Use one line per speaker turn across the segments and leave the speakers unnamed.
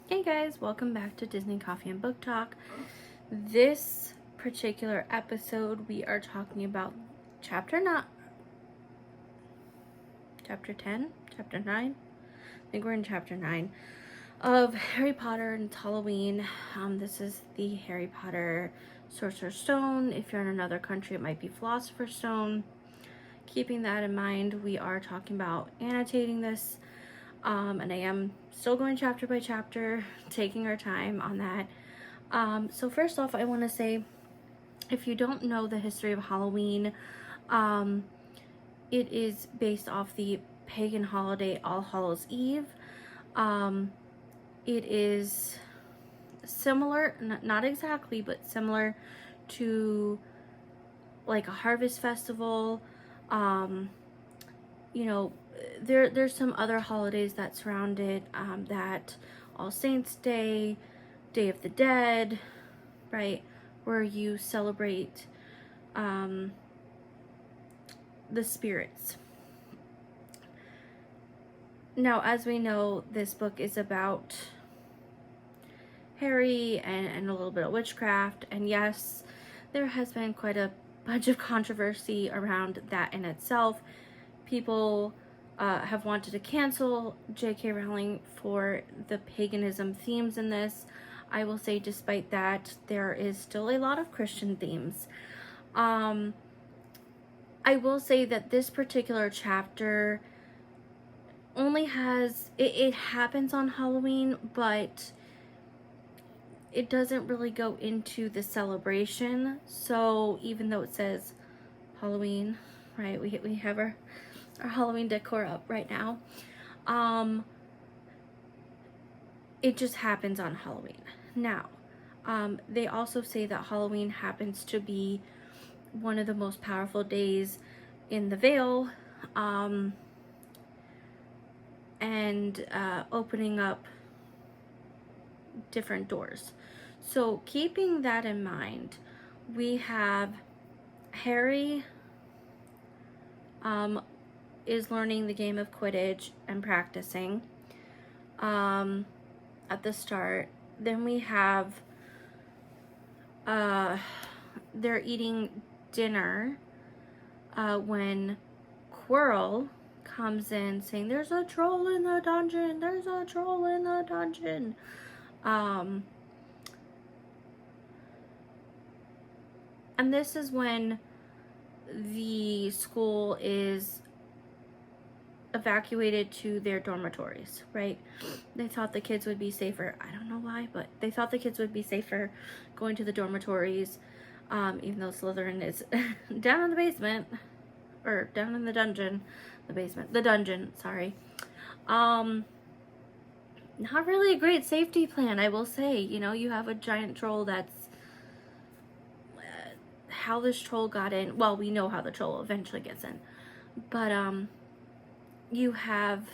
Hey guys, welcome back to Disney Coffee and Book Talk. This particular episode we are talking about chapter 10, chapter 9. I think we're in chapter 9 of Harry Potter and it's Halloween. This is the Harry Potter Sorcerer's Stone. If you're in another country, it might be Philosopher's Stone. Keeping that in mind, we are talking about annotating this. And I am still going chapter by chapter, taking our time on that. So first off, I want to say, if you don't know the history of Halloween, it is based off the pagan holiday All Hallows Eve. It is similar, not exactly, but similar to like a harvest festival. There's some other holidays that surround it, that All Saints Day, Day of the Dead, right, where you celebrate the spirits. Now, as we know, this book is about Harry and a little bit of witchcraft, and yes, there has been quite a bunch of controversy around that in itself. People have wanted to cancel J.K. Rowling for the paganism themes in this. I will say, despite that, there is still a lot of Christian themes. I will say that this particular chapter only has, it happens on Halloween, but it doesn't really go into the celebration. So even though it says Halloween, right, we have our Halloween decor up right now. It just happens on Halloween. Now, they also say that Halloween happens to be one of the most powerful days in the Vale, and opening up different doors. So keeping that in mind, we have Harry is learning the game of Quidditch and practicing at the start. Then we have they're eating dinner when Quirrell comes in saying, "There's a troll in the dungeon, there's a troll in the dungeon." And this is when the school is evacuated to their dormitories, right? They thought the kids would be safer. I don't know why, but they thought the kids would be safer going to the dormitories, even though Slytherin is down in the basement, or down in the dungeon, the dungeon, sorry. Not really a great safety plan, I will say. You know, you have a giant troll that's, how this troll got in, well, we know how the troll eventually gets in, but you have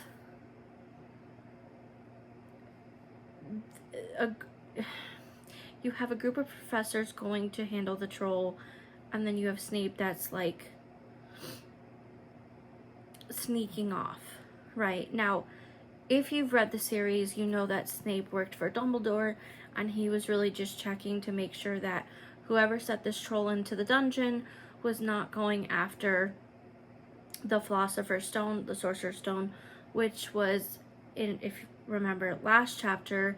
a group of professors going to handle the troll, and then you have Snape that's like sneaking off, right? Now, if you've read the series, you know that Snape worked for Dumbledore, and he was really just checking to make sure that whoever set this troll into the dungeon was not going after the Philosopher's Stone, the Sorcerer's Stone, which was, if you remember last chapter,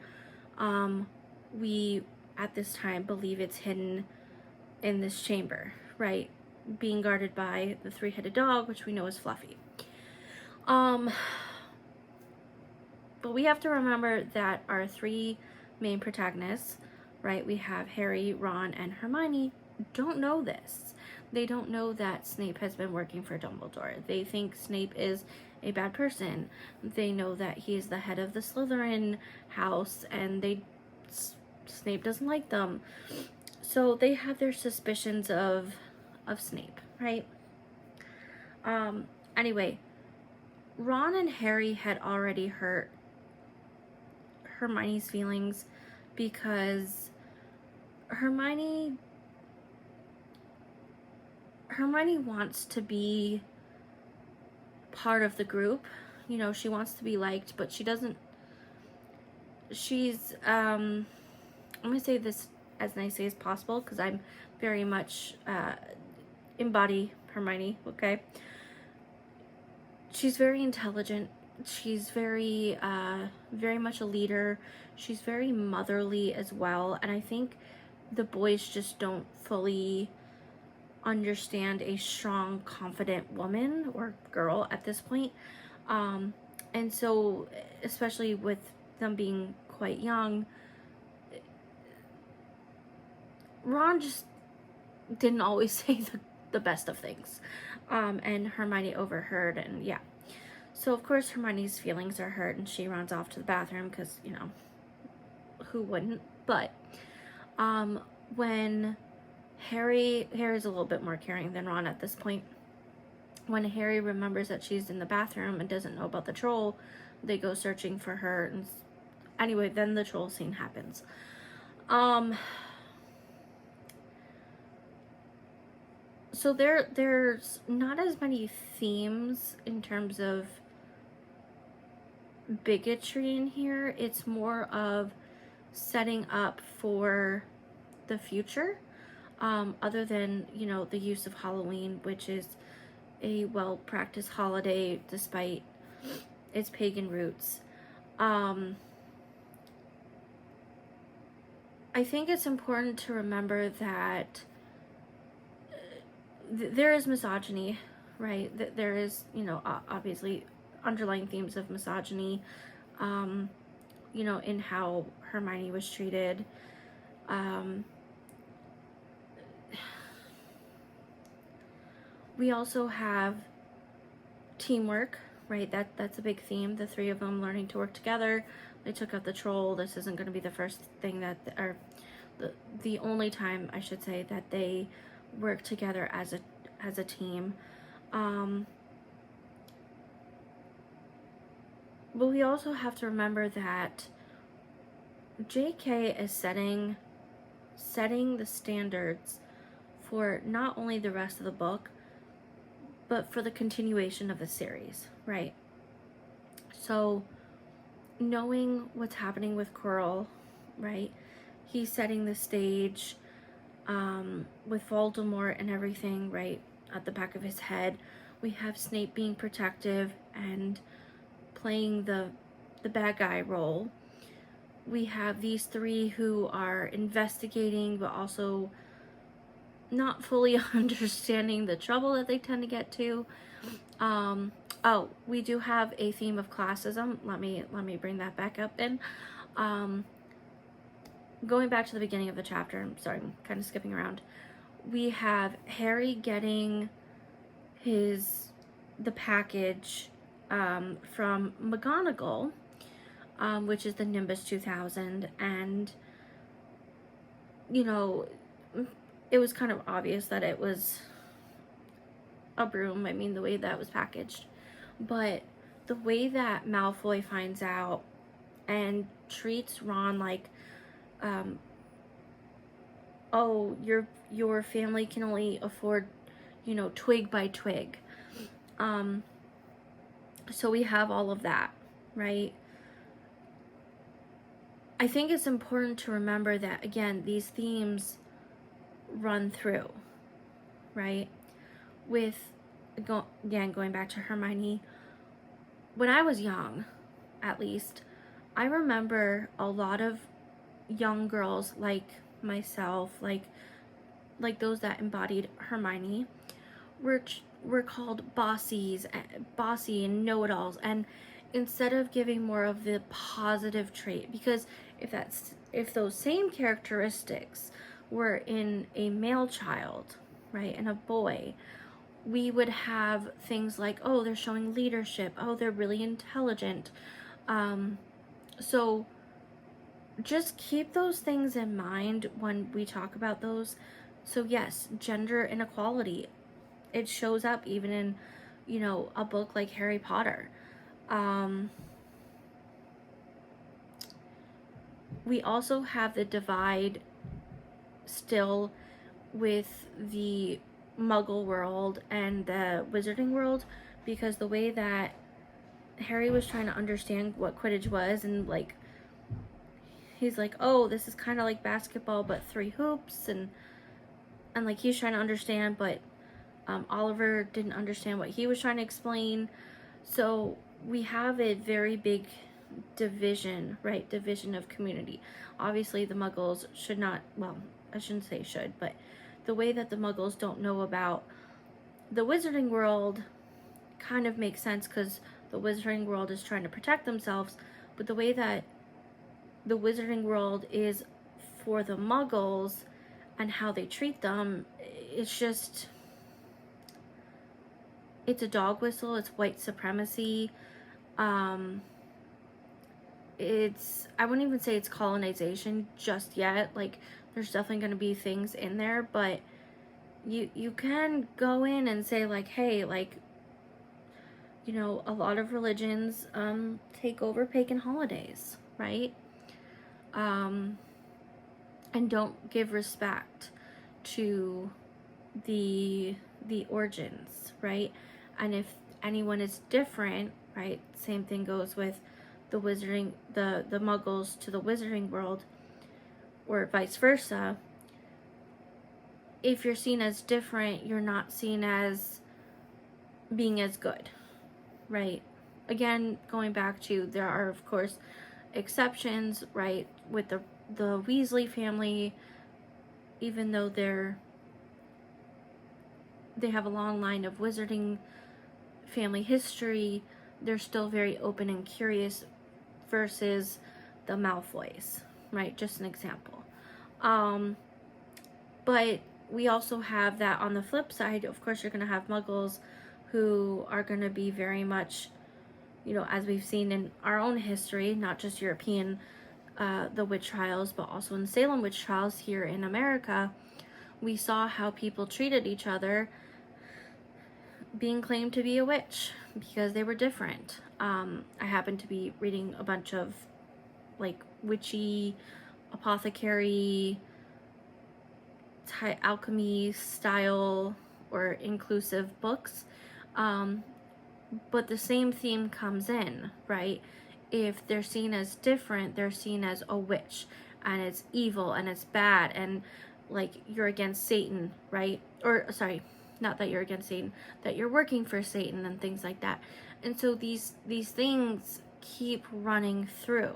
we at this time believe it's hidden in this chamber, right? Being guarded by the three-headed dog, which we know is Fluffy. But we have to remember that our three main protagonists, right, we have Harry, Ron, and Hermione, don't know this. They don't know that Snape has been working for Dumbledore. They think Snape is a bad person. They know that he is the head of the Slytherin house, and Snape doesn't like them. So they have their suspicions of Snape, right? Anyway, Ron and Harry had already hurt Hermione's feelings because Hermione wants to be part of the group. You know, she wants to be liked, but she doesn't she's, I'm going to say this as nicely as possible because I'm very much embody Hermione, okay? She's very intelligent. She's very, very much a leader. She's very motherly as well. And I think the boys just don't fully understand a strong, confident woman or girl at this point. And so, especially with them being quite young, Ron just didn't always say the best of things. And Hermione overheard, and yeah. So, of course, Hermione's feelings are hurt, and she runs off to the bathroom because, you know, who wouldn't? But when Harry's a little bit more caring than Ron at this point. When Harry remembers that she's in the bathroom and doesn't know about the troll, they go searching for her. And anyway, then the troll scene happens. So there's not as many themes in terms of bigotry in here. It's more of setting up for the future, other than, you know, the use of Halloween, which is a well-practiced holiday despite its pagan roots. I think it's important to remember that there is misogyny, right? There is, you know, obviously underlying themes of misogyny, you know, in how Hermione was treated. We also have teamwork, right? That's a big theme. The three of them learning to work together. They took out the troll. This isn't going to be the first thing that, or the only time, I should say, that they work together as a team. But we also have to remember that JK is setting the standards for not only the rest of the book, but for the continuation of the series, right? So, knowing what's happening with Quirrell, right? He's setting the stage with Voldemort and everything, right, at the back of his head. We have Snape being protective and playing the bad guy role. We have these three who are investigating, but also not fully understanding the trouble that they tend to get to. Oh, we do have a theme of classism. Let me bring that back up then. Going back to the beginning of the chapter, I'm sorry, I'm kind of skipping around. We have Harry getting the package from McGonagall, which is the Nimbus 2000, and, you know, it was kind of obvious that it was a broom. I mean, the way that was packaged. But the way that Malfoy finds out and treats Ron like, oh, your family can only afford, you know, twig by twig. So we have all of that, right? I think it's important to remember that, again, these themes run through, right? With, going back to Hermione, when I was young, at least, I remember a lot of young girls like myself, like those that embodied Hermione, were called bossy and know-it-alls, and instead of giving more of the positive trait, because if those same characteristics were in a male child, right, and a boy, we would have things like, oh, they're showing leadership, oh, they're really intelligent. So just keep those things in mind when we talk about those. So yes, gender inequality, it shows up even in, you know, a book like Harry Potter. We also have the divide still with the Muggle world and the Wizarding world, because the way that Harry was trying to understand what Quidditch was and, like, he's like, oh, this is kind of like basketball but 3 hoops, and like he's trying to understand, but Oliver didn't understand what he was trying to explain. So we have a very big division, right? Division of community. Obviously the Muggles should not, well, I shouldn't say should, but the way that the Muggles don't know about the Wizarding World kind of makes sense, because the Wizarding World is trying to protect themselves, but the way that the Wizarding World is for the Muggles and how they treat them, it's just, it's a dog whistle. It's white supremacy. It's, I wouldn't even say it's colonization just yet. Like, there's definitely going to be things in there, but you can go in and say, like, hey, like, you know, a lot of religions take over pagan holidays, right? And don't give respect to the origins, right? And if anyone is different, right, same thing goes with the wizarding, the Muggles to the Wizarding World, or vice versa. If you're seen as different, you're not seen as being as good, right? Again, going back to, there are of course exceptions, right? With the Weasley family, even though they have a long line of wizarding family history, they're still very open and curious, versus the Malfoys, right? Just an example. But we also have that on the flip side. Of course, you're going to have Muggles who are going to be very much, you know, as we've seen in our own history, not just European, the witch trials, but also in Salem witch trials here in America, we saw how people treated each other being claimed to be a witch because they were different. I happened to be reading a bunch of like witchy, apothecary, alchemy style or inclusive books. But the same theme comes in, right? If they're seen as different, they're seen as a witch, and it's evil and it's bad, and like you're against Satan, right? Or sorry, not that you're against Satan, that you're working for Satan and things like that. And so these things keep running through.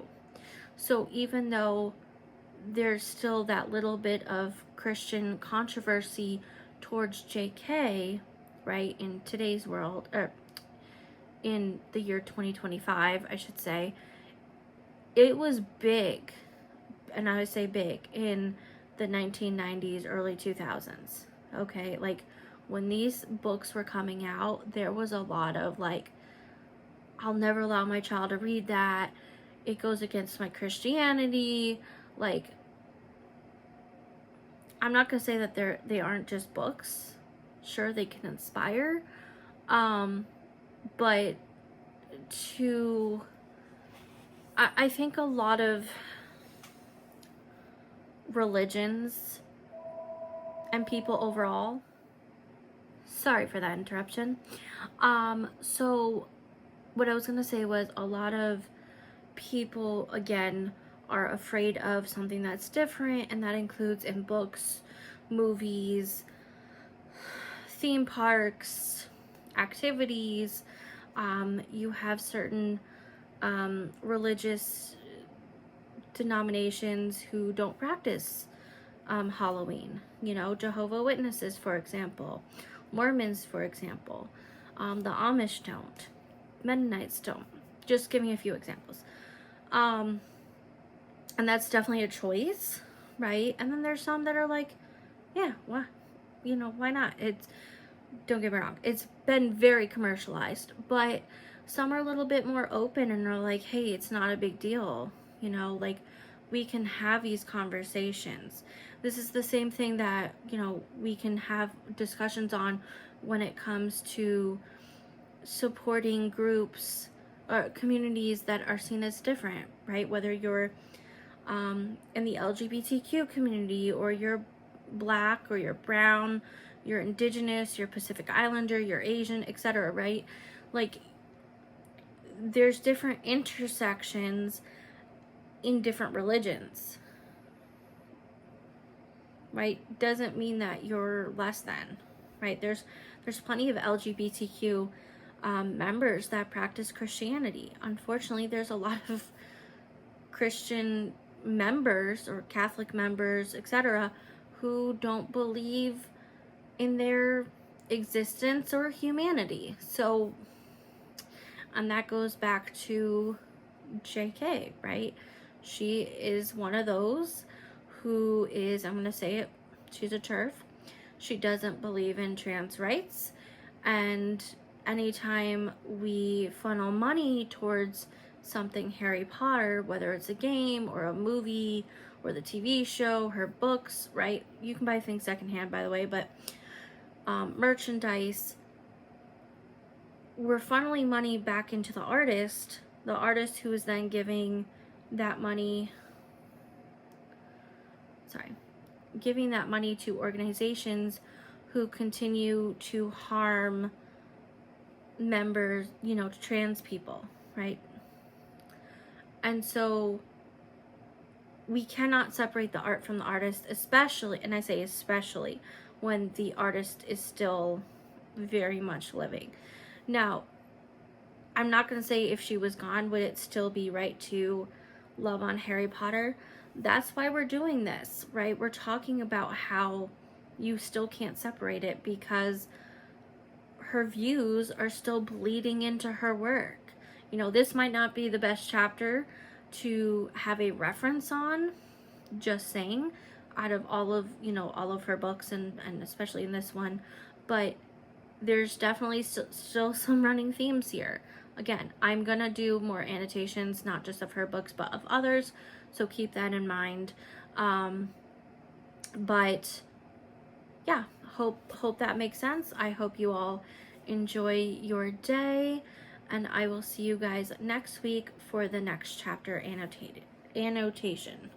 So even though there's still that little bit of Christian controversy towards JK, right, in today's world, or in the year 2025, I should say, it was big, and I would say big, in the 1990s, early 2000s, okay? Like, when these books were coming out, there was a lot of, like, I'll never allow my child to read that. It goes against my Christianity. Like, I'm not going to say that they aren't just books. Sure, they can inspire. But I think a lot of religions and people overall, sorry for that interruption. So what I was going to say was, a lot of people, again, are afraid of something that's different, and that includes in books, movies, theme parks, activities. You have certain religious denominations who don't practice Halloween. You know, Jehovah's Witnesses, for example, Mormons, for example, the Amish don't, Mennonites don't. Just giving a few examples. And that's definitely a choice, right? And then there's some that are like, yeah, why, you know, why not? It's, don't get me wrong, it's been very commercialized, but some are a little bit more open and are like, hey, it's not a big deal, you know, like, we can have these conversations. This is the same thing that, you know, we can have discussions on when it comes to supporting groups or communities that are seen as different, right? Whether you're in the LGBTQ community, or you're Black, or you're brown, you're Indigenous, you're Pacific Islander, you're Asian, etc., right? Like, there's different intersections in different religions, right, doesn't mean that you're less than, right? There's plenty of LGBTQ members that practice Christianity. Unfortunately, there's a lot of Christian members or Catholic members, etc., who don't believe in their existence or humanity. So, and that goes back to JK, right? She is one of those who is, I'm going to say it, she's a TERF. She doesn't believe in trans rights. And anytime we funnel money towards something Harry Potter, whether it's a game or a movie or the TV show, her books, right? You can buy things secondhand, by the way, but merchandise, we're funneling money back into the artist who is then giving that money, giving that money to organizations who continue to harm members, trans people, right? And so we cannot separate the art from the artist, especially, and I say especially, when the artist is still very much living. Now, I'm not going to say if she was gone, would it still be right to love on Harry Potter? That's why we're doing this, right? We're talking about how you still can't separate it because her views are still bleeding into her work. This might not be the best chapter to have a reference on, just saying, out of all of her books and especially in this one, but there's definitely still some running themes here. Again, I'm gonna do more annotations, not just of her books, but of others, so keep that in mind. But yeah, hope that makes sense. I hope you all enjoy your day, and I will see you guys next week for the next chapter annotation.